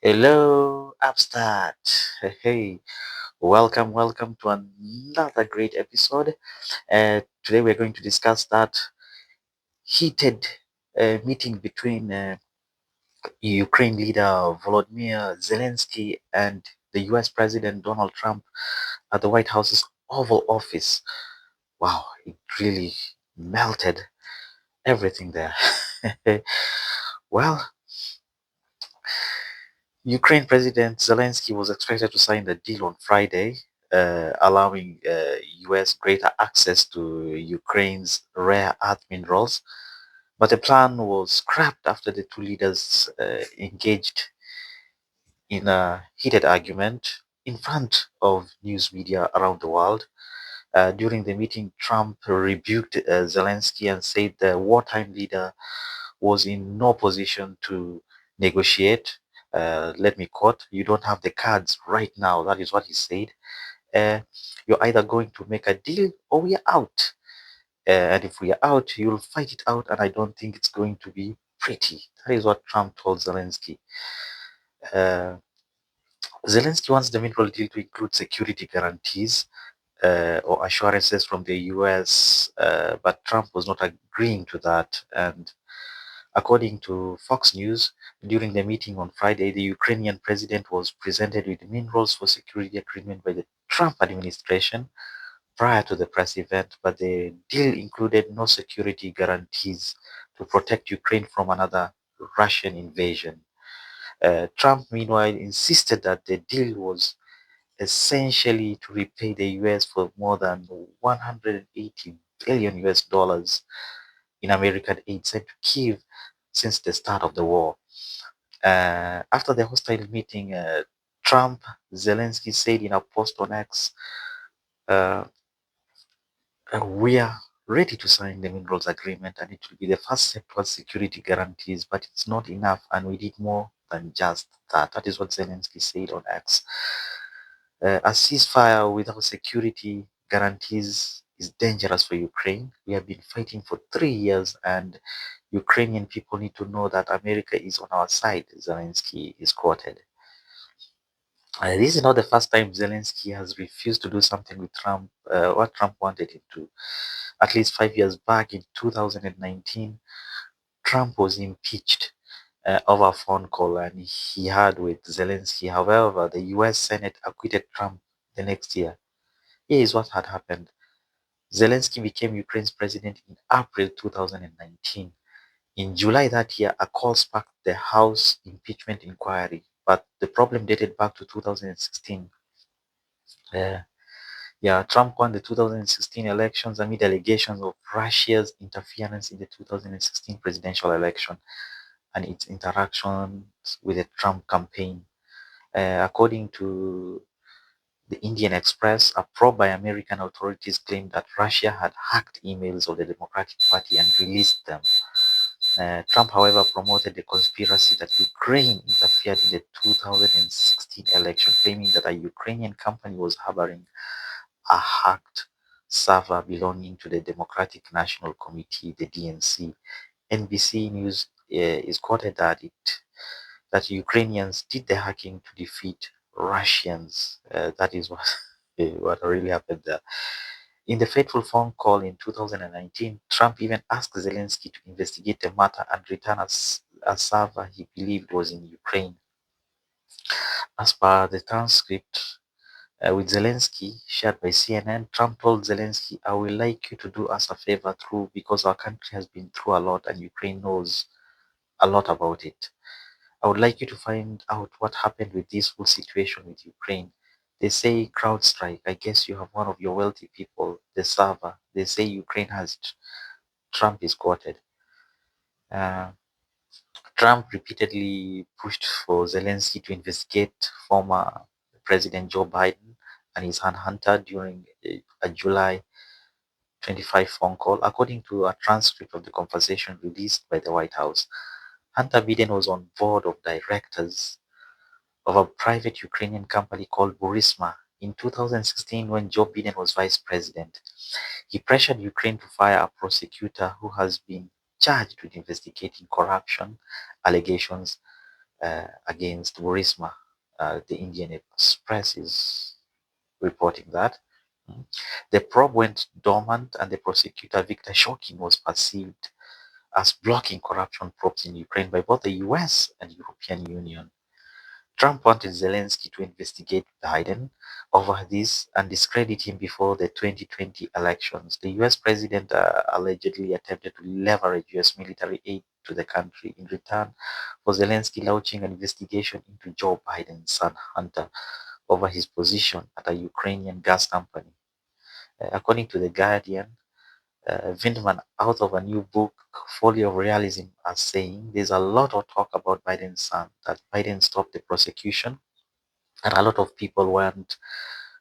Hello, Upstart. Hey, welcome to another great episode. Today we're going to discuss that heated meeting between Ukraine leader Volodymyr Zelensky and the US President Donald Trump at the White House's Oval Office. Wow, it really melted everything there. Well, Ukraine President Zelensky was expected to sign the deal on Friday, allowing US greater access to Ukraine's rare earth minerals. But the plan was scrapped after the two leaders engaged in a heated argument in front of news media around the world. During the meeting, Trump rebuked Zelensky and said the wartime leader was in no position to negotiate. Let me quote, "You don't have the cards right now." That is what he said. You're either going to make a deal or we are out. And if we are out, you'll fight it out. And I don't think it's going to be pretty. That is what Trump told Zelensky. Uh, Zelensky wants the mineral deal to include security guarantees or assurances from the US, but Trump was not agreeing to that. And according to Fox News, during the meeting on Friday, the Ukrainian president was presented with minerals for security agreement by the Trump administration prior to the press event, but the deal included no security guarantees to protect Ukraine from another Russian invasion. Trump, meanwhile, insisted that the deal was essentially to repay the US for more than 180 billion US dollars in American aid sent to Kiev since the start of the war. After the hostile meeting, Trump, Zelensky said in a post on X, uh, "We are ready to sign the minerals agreement, and it will be the first step towards security guarantees, but it's not enough, and we need more than just that." That is what Zelensky said on X. A ceasefire without security guarantees is dangerous for Ukraine. We have been fighting for 3 years, and Ukrainian people need to know that America is on our side, Zelensky is quoted. This is not the first time Zelensky has refused to do something with Trump, what Trump wanted him to. At least 5 years back in 2019, Trump was impeached over a phone call and he had with Zelensky. However, the US Senate acquitted Trump the next year. Here is what had happened. Zelensky became Ukraine's president in April 2019. In July that year, a call sparked the House impeachment inquiry, but the problem dated back to 2016. Uh, yeah, Trump won the 2016 elections amid allegations of Russia's interference in the 2016 presidential election and its interactions with the Trump campaign. According to the Indian Express, a probe by American authorities claimed that Russia had hacked emails of the Democratic Party and released them. Trump, however, promoted the conspiracy that Ukraine interfered in the 2016 election, claiming that a Ukrainian company was harboring a hacked server belonging to the Democratic National Committee, the DNC. NBC News is quoted that Ukrainians did the hacking to defeat Russians. That is what what really happened there. In the fateful phone call in 2019, Trump even asked Zelensky to investigate the matter and return a server he believed was in Ukraine. As per the transcript with Zelensky shared by CNN, Trump told Zelensky, "I would like you to do us a favor through because our country has been through a lot and Ukraine knows a lot about it. I would like you to find out what happened with this whole situation with Ukraine. They say CrowdStrike. I guess you have one of your wealthy people, the server. They say Ukraine has it." Trump is quoted. Uh, Trump repeatedly pushed for Zelensky to investigate former President Joe Biden and his hunter during a July 25 phone call. According to a transcript of the conversation released by the White House, Hunter Biden was on board of directors of a private Ukrainian company called Burisma in 2016 when Joe Biden was vice president. He pressured Ukraine to fire a prosecutor who has been charged with investigating corruption allegations against Burisma. The Indian Express is reporting that. Mm. The probe went dormant, and the prosecutor Victor Shokin was perceived as blocking corruption probes in Ukraine by both the US and European Union. Trump wanted Zelensky to investigate Biden over this and discredit him before the 2020 elections. The US president allegedly attempted to leverage US military aid to the country in return for Zelensky launching an investigation into Joe Biden's son Hunter over his position at a Ukrainian gas company. According to The Guardian, Vindman, out of a new book, Folly of Realism, are saying there's a lot of talk about Biden's son, that Biden stopped the prosecution, and a lot of people want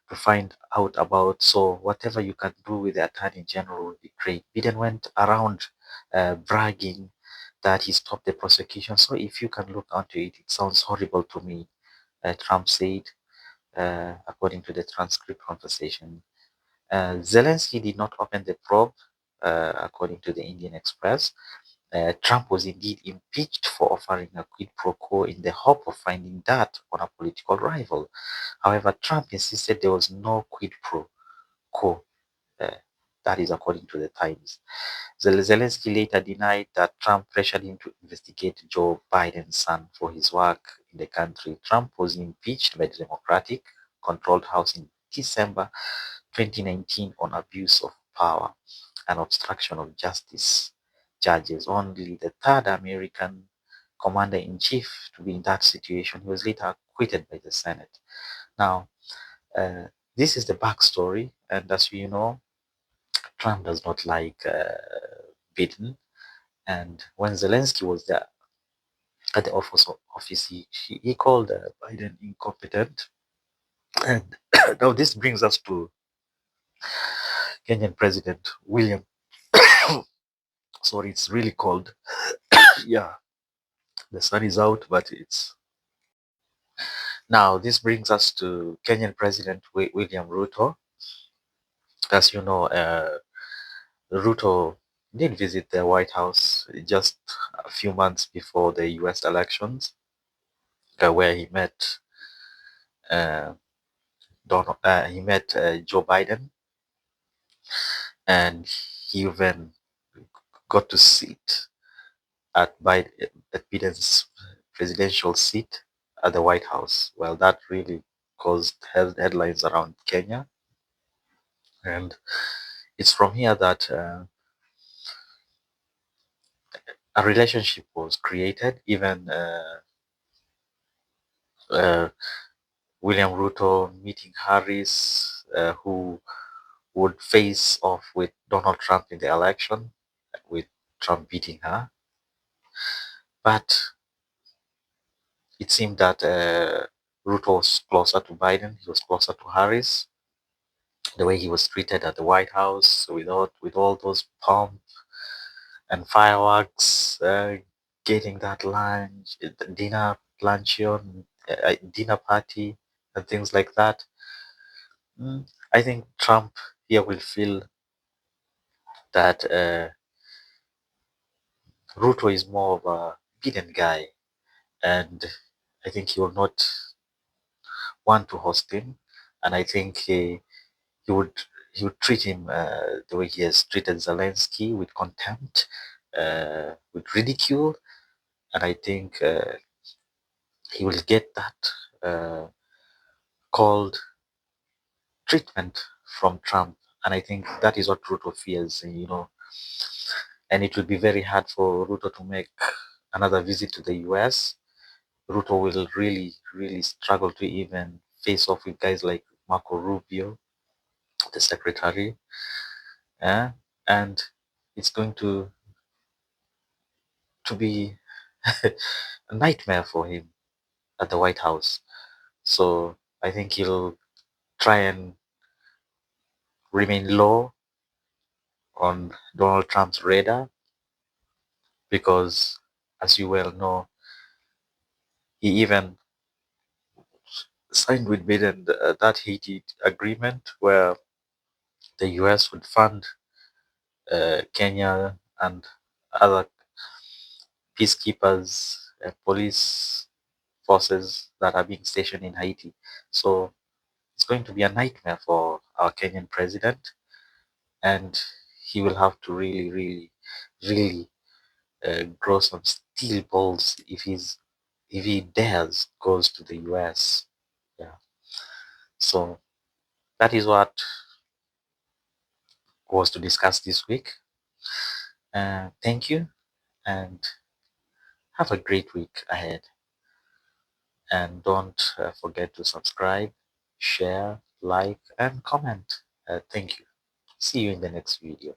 to find out about. So whatever you can do with the Attorney General would be great. Biden went around bragging that he stopped the prosecution. So if you can look onto it, it sounds horrible to me. Trump said, according to the transcript conversation. Zelensky did not open the probe, according to the Indian Express. Trump was indeed impeached for offering a quid pro quo in the hope of finding dirt on a political rival. However, Trump insisted there was no quid pro quo. Uh, that is according to the Times. Zelensky later denied that Trump pressured him to investigate Joe Biden's son for his work in the country. Trump was impeached by the Democratic controlled House in December 2019 on abuse of power and obstruction of justice charges. Only the third American commander-in-chief to be in that situation. He was later acquitted by the Senate. Now, uh, this is the backstory, and as you know, Trump does not like Biden. And when Zelensky was there at the office, he called Biden incompetent. And now this brings us to Kenyan President William. Sorry, it's really cold. Yeah, the sun is out, but it's now. This brings us to Kenyan President William Ruto. As you know, Ruto did visit the White House just a few months before the U.S. elections, where uh, he met Joe Biden, and he even got to sit at Biden's presidential seat at the White House. Well, that really caused headlines around Kenya, and it's from here that a relationship was created. Even uh, William Ruto meeting Harris, who would face off with Donald Trump in the election, with Trump beating her. But it seemed that Ruto was closer to Biden. He was closer to Harris. The way he was treated at the White House, with all those pomp and fireworks, getting that luncheon, dinner party, and things like that. I think Trump here will feel that Ruto is more of a Biden guy, and I think he will not want to host him, and I think he would he would treat him the way he has treated Zelensky, with contempt, with ridicule, and I think he will get that cold treatment from Trump, and I think that is what Ruto fears, and it will be very hard for Ruto to make another visit to the US. Ruto will really, really struggle to even face off with guys like Marco Rubio, the secretary, and it's going to be a nightmare for him at the White House. So I think he'll try and remain low on Donald Trump's radar because, as you well know, he even signed with Biden that Haiti agreement where the US would fund Kenya and other peacekeepers, police forces that are being stationed in Haiti. So it's going to be a nightmare for our Kenyan president, and he will have to really grow some steel balls if he dares goes to the US. Yeah. So that is what was to discuss this week. Thank you, and have a great week ahead. And don't forget to subscribe, share, like, and comment. Thank you. See you in the next video.